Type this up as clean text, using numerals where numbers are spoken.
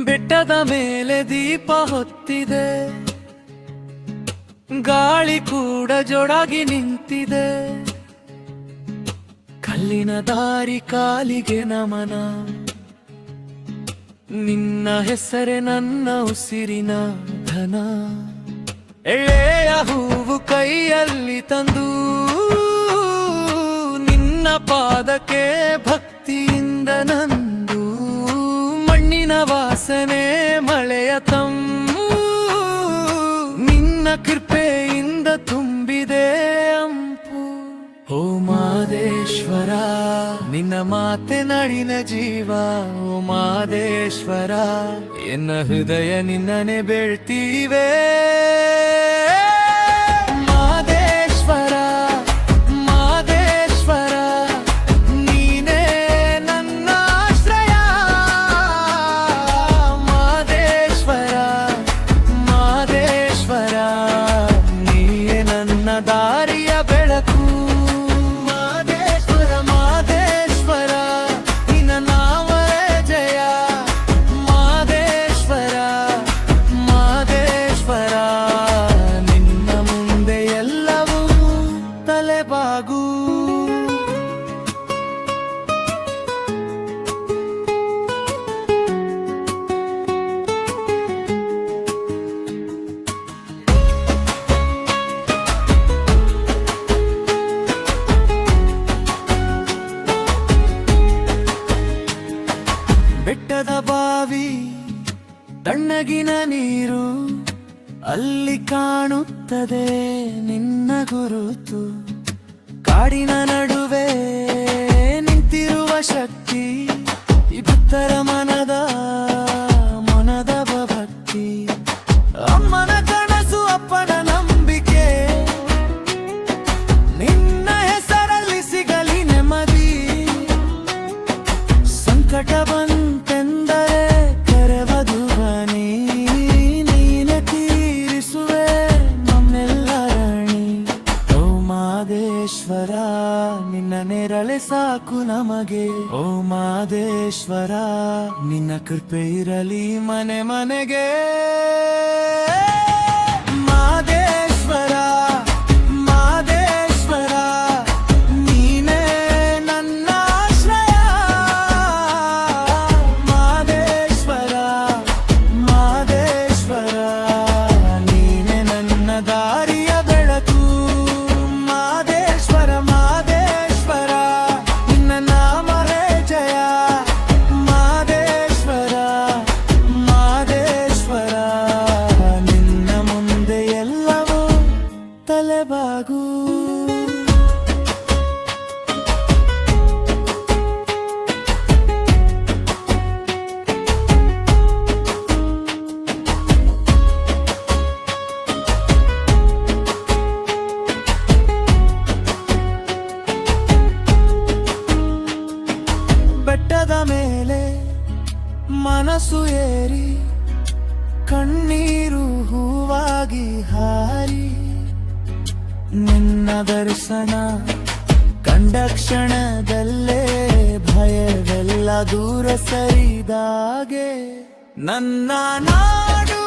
ಬೆಟ್ಟದ ಮೇಲೆ ದೀಪ ಹೊತ್ತಿದೆ, ಗಾಳಿ ಕೂಡ ಜೋಡಾಗಿ ನಿಂತಿದೆ. ಕಲ್ಲಿನ ದಾರಿ ಕಾಲಿಗೆ ನಮನ, ನಿನ್ನ ಹೆಸರೇ ನನ್ನ ಉಸಿರಿನ ಧನ. ಎಳೆಯ ಹೂವು ಕೈಯಲ್ಲಿ ತಂದು ನಿನ್ನ ಪಾದಕ್ಕೆ ಭಕ್ತಿಯಿಂದ ನಂದು. ಮಣ್ಣಿನ ವಾಸನೆ ಮಳೆಯ ತಂಪು, ನಿನ್ನ ಕೃಪೆಯಿಂದ ತುಂಬಿದೆ ಅಂಪು. ಓ ಮಾದೇಶ್ವರ ನಿನ್ನ ಮಾತೆ ನಡಿನ ಜೀವ. ಓ ಮಾದೇಶ್ವರ ಎನ್ನ ಹೃದಯ ನಿನ್ನನೆ ಬೆಳ್ತೀವೆ. ಮಾದೇಶ್ವರ ಮಾದೇಶ್ವರ ನೀನೇ ನನ್ನ ಆಶ್ರಯ. ಮಾದೇಶ್ವರ ಮಾದೇಶ್ವರ ನೀಯೇ ನನ್ನ ದಾರಿಯ ಬೆಳಕು. ಬೆಟ್ಟದ ಬಾವಿ ತಣ್ಣಗಿನ ನೀರು, ಅಲ್ಲಿ ಕಾಣುತ್ತದೆ ನಿನ್ನ ಗುರುತು. ಕಾಡಿನ ನಡುವೆ ನಿಂತಿರುವ ಶಕ್ತಿ, ಈ ಭಕ್ತರ ಮನದ ಭಕ್ತಿ. ಅಮ್ಮನ ಕನಸು ಅಪ್ಪನ ನಂಬಿಕೆ, ನಿನ್ನ ಹೆಸರಲ್ಲಿ ಸಿಗಲಿ ನೆಮ್ಮದಿ. ಸಂಕಟ ಬಂತೆಂದರೆ ಕರೆವದು ಬನಿ, ನೀನೆ ತೀರಿಸುವೆ ನಮ್ಮೆಲ್ಲ ರಾಣಿ. ಓ ಮಾದೇಶ್ವರ ನಿನ್ನ ನೆರಳೆ ಸಾಕು ನಮಗೆ. ಓ ಮಾದೇಶ್ವರ ನಿನ್ನ ಕೃಪೆ ಇರಲಿ ಮನೆ ಮನೆಗೆ. ಮಾದೇಶ್ವರ ಮಾದೇಶ್ವರ ನೀನೇ ನನ್ನ ಆಶ್ರಯ. ಮಾದೇಶ್ವರ ಮಾದೇಶ್ವರ ನೀನೇ ನನ್ನ ದಾರಿಯ ಬೆಳಕು. ಮಾದೇಶ್ವರ ಮಾದೇಶ್ವರ ನಿನ್ನ ನಾಮವೇ ಜಯ. ಮಾದೇಶ್ವರ ಮಾದೇಶ್ವರ ನಿನ್ನ ಮುಂದೆ ಎಲ್ಲವೂ ತಲೆಬಾಗು. ಬೆಟ್ಟದ ಮೇಲೆ ಮನಸ್ಸು ಏರಿ, ಕಣ್ಣೀರು ಹೂವಾಗಿ ಹಾರಿ. ನಿನ್ನ ದರ್ಶನ ಕಂಡ ಕ್ಷಣದಲ್ಲೇ ಭಯವೆಲ್ಲ ದೂರ ಸರಿದಾಗೆ. ನನ್ನ ನಾಡು